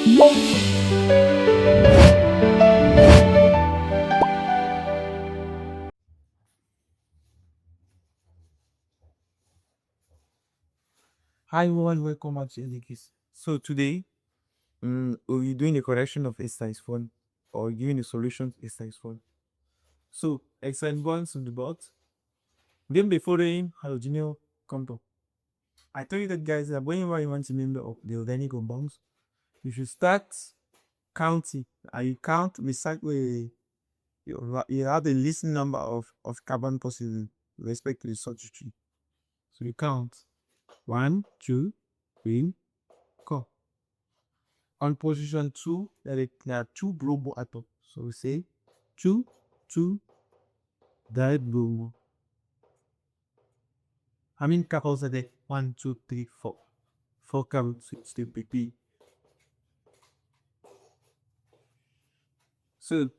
Hi everyone, welcome back to Elikis. So today, we'll be doing a correction of exercise 1 or giving a solution to exercise 1. So exercise 1 on the box. Then the following halogeneal compound. I told you that guys that whenever you want to remember of the organic compounds, you should start counting. And you count exactly you have the least number of carbon possible with respect to the substitute. So you count 1, 2, 3, 4. On position 2, there are two bromo atoms. So we say 2, 2, dibromo. How many carbons are there? 1, 2, 3, 4. 4 carbons, so it's the PP. So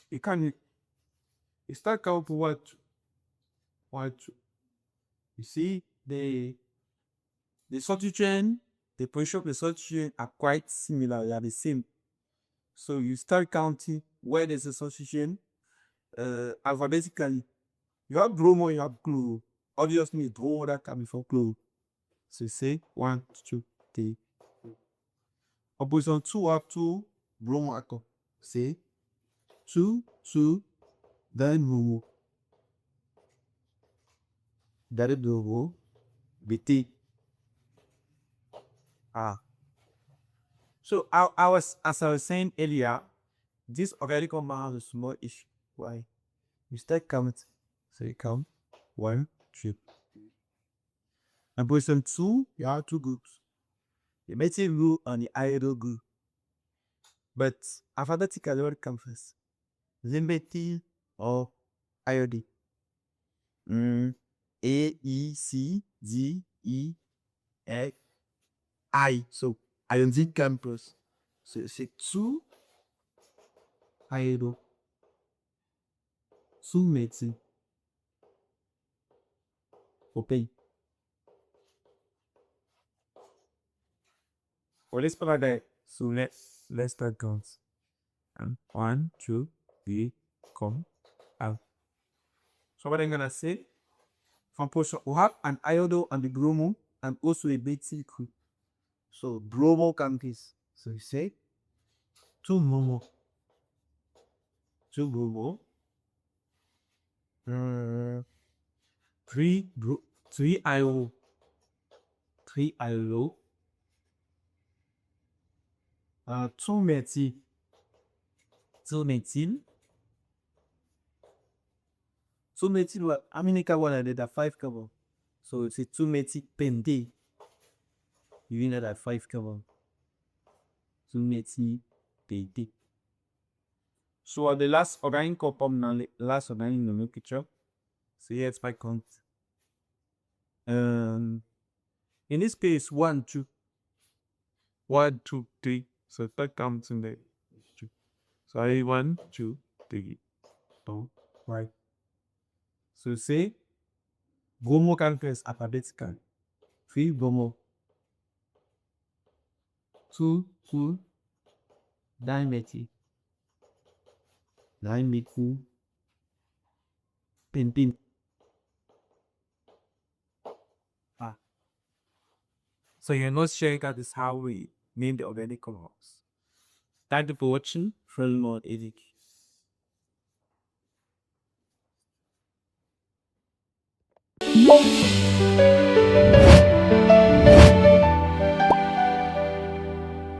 you start counting what you see the substituent, the position of the substituent are quite similar, they are the same. So you start counting where there's a substituent alphabetically. You have bromo, you have chloro. Obviously, bromo that come before chloro. So you say 1, 2, 3. On position 2, have 2 bromo atoms. Say 2, 2, then bromo. That is bromo. BT. So as I was saying earlier, this organic compound has a small issue. Why? You start counting. So you count 1, 2. And position 2, you have 2 groups. The methyl group and the iodo group. But alphabetically, what comes first? The methyl or iodine? A, E, C, D, E, F, I. So iodine comes first. So c'est 2 iodo, 2 methyl. Okay. Well, let's start that. So let's start counts. 1, 2, 3, come out. So what I'm gonna say from position we have an iodo and the bromo and also a methyl group. So bromo comes. So you say 2 bromo, 2 bromo, 3 iodo, 3 iodo, 2 methyl, 2 methyl. So methyl, how many carbon are there? There are 5 carbon. So it's a 2 methyl pente. You know that 5 carbon. 2 methyl pente. So the last organic compound now, last organic nomenclature. So here's my count. In this case, 1, 2. 1, 2, 3. So that counts in there. So I 1, 2, 3. 4, 5. So say bromo comes alphabetical. 3 bromo. 2, 2. Dimethyl. Dimethyl. Pentene. So you're not sharing that is how we name the organic compounds. Thank you for watching. Furthermore, Eric.